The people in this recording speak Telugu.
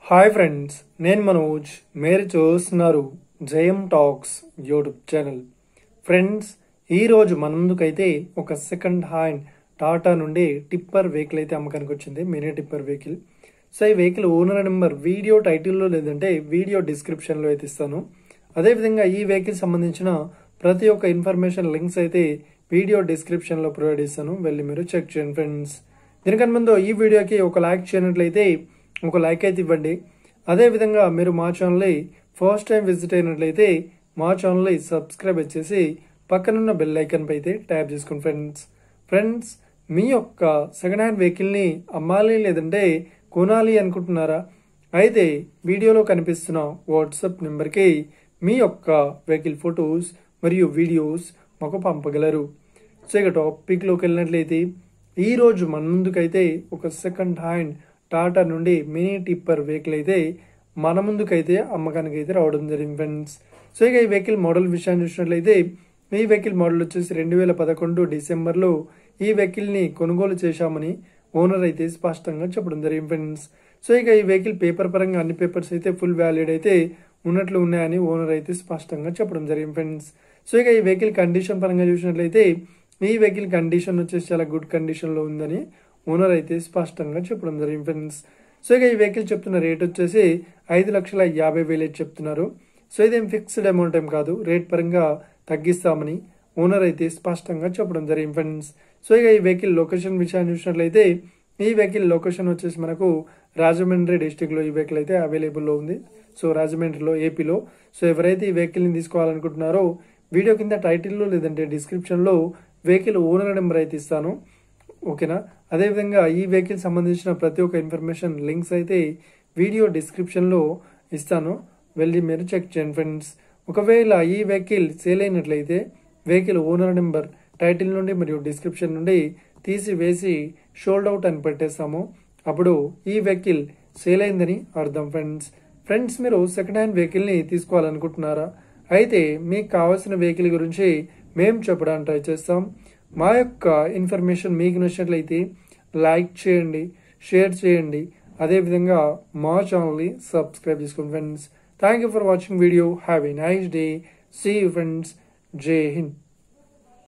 హాయ్ ఫ్రెండ్స్, నేను మనోజ్. మీరు చూస్తున్నారు జయం టాక్స్ యూట్యూబ్ ఛానల్. ఫ్రెండ్స్, ఈరోజు మన ముందుకైతే ఒక సెకండ్ హ్యాండ్ టాటా నుండి టిప్పర్ వెహికల్ అయితే అమ్మకానికి వచ్చింది. Mini tipper vehicle. సో ఈ వెహికల్ ఓనర్ నెంబర్ వీడియో టైటిల్లో లేదంటే వీడియో డిస్క్రిప్షన్లో అయితే ఇస్తాను. అదేవిధంగా ఈ వెహికల్ సంబంధించిన ప్రతి ఒక్క ఇన్ఫర్మేషన్ లింక్స్ అయితే వీడియో డిస్క్రిప్షన్లో ప్రొవైడ్ చేస్తాను. వెళ్ళి మీరు చెక్ చేయండి ఫ్రెండ్స్. దీనికన్నా ముందు ఈ వీడియోకి ఒక లైక్ చేయనట్లయితే ఒక లైక్ అయితే ఇవ్వండి. అదేవిధంగా మీరు మా ఛానల్ని ఫస్ట్ టైం విజిట్ అయినట్లయితే మా ఛానల్ని సబ్స్క్రైబ్ చేసి పక్కనున్న బెల్ ఐకాన్ పై అయితే ట్యాప్ చేసుకోండి ఫ్రెండ్స్. మీ యొక్క సెకండ్ హ్యాండ్ వెహికల్ని అమ్మాలి లేదంటే కొనాలి అనుకుంటున్నారా? అయితే వీడియోలో కనిపిస్తున్న వాట్సాప్ నెంబర్కి మీ యొక్క వెహికల్ ఫొటోస్ మరియు వీడియోస్ మాకు పంపగలరు. సో ఇక టాపిక్లోకి వెళ్ళినట్లయితే ఈరోజు మన ముందుకైతే ఒక సెకండ్ హ్యాండ్ టాటా నుండి మినీ టిప్పర్ వెహికల్ అయితే మన ముందుకైతే అమ్మకానికి అయితే రావడం జరిగింది ఫ్రెండ్స్. సో ఇక ఈ వెహికల్ మోడల్ విషయాన్ని చూసినట్లయితే ఈ వెహికల్ మోడల్ వచ్చేసి 2011 డిసెంబర్లో ఈ వెహికల్ని కొనుగోలు చేశామని ఓనర్ అయితే స్పష్టంగా చెప్పడం జరిగింది ఫ్రెండ్స్. సో ఇక ఈ వెహికల్ పేపర్ పరంగా అన్ని పేపర్స్ అయితే ఫుల్ వ్యాలిడ్ అయితే ఉన్నట్లు ఉన్నాయని ఓనర్ అయితే స్పష్టంగా చెప్పడం జరిగింది ఫ్రెండ్స్. సో ఇక ఈ వెహికల్ కండిషన్ పరంగా చూసినట్లయితే ఈ వెహికల్ కండిషన్ వచ్చేసి చాలా గుడ్ కండిషన్లో ఉందని ఓనర్ అయితే స్పష్టంగా చెప్పడం జరిగింది ఫ్రెండ్స్. సో ఇక ఈ వెహికల్ చెప్తున్న రేట్ వచ్చేసి 5,50,000 చెప్తున్నారు. సో ఇదేం ఫిక్స్డ్ అమౌంట్ ఏం కాదు, రేట్ పరంగా తగ్గిస్తామని ఓనర్ అయితే స్పష్టంగా చెప్పడం జరిగింది ఫ్రెండ్స్. సో ఇక ఈ వెహికల్ లొకేషన్ విషయాన్ని చూసినట్లయితే ఈ వెహికల్ లొకేషన్ వచ్చేసి మనకు రాజమండ్రి డిస్టిక్లో ఈ వెహికల్ అయితే అవైలబుల్లో ఉంది. సో రాజమండ్రిలో, ఏపీలో. సో ఎవరైతే ఈ వెహికల్ని తీసుకోవాలనుకుంటున్నారో వీడియో కింద టైటిల్లో లేదంటే డిస్క్రిప్షన్లో వెహికల్ ఓనర్ నెంబర్ అయితే ఇస్తాను, ఓకేనా? అదేవిధంగా ఈ వెహికల్ సంబంధించిన ప్రతి ఒక్క ఇన్ఫర్మేషన్ లింక్స్ అయితే వీడియో డిస్క్రిప్షన్లో ఇస్తాను, వెళ్ళి మీరు చెక్ చేయండి ఫ్రెండ్స్. ఒకవేళ ఈ వెహికల్ సేల్ అయినట్లయితే వెహికల్ ఓనర్ నెంబర్ టైటిల్ నుండి మరియు డిస్క్రిప్షన్ నుండి తీసివేసి షోల్డ్ అవుట్ అని పెట్టేస్తాము. అప్పుడు ఈ వెహికల్ సేల్ అయిందని అర్థం ఫ్రెండ్స్. మీరు సెకండ్ హ్యాండ్ వెహికల్ని తీసుకోవాలనుకుంటున్నారా? అయితే మీకు కావాల్సిన వెహికల్ గురించి మేము చెప్పడానికి ట్రై చేస్తాం. మా యొక్క ఇన్ఫర్మేషన్ మీకు నచ్చినట్లయితే లైక్ చేయండి, షేర్ చేయండి. అదేవిధంగా మా ఛానల్ని సబ్స్క్రైబ్ చేసుకోండి friends. Thank you for watching video. Have a nice day. See you friends. జై హింద్.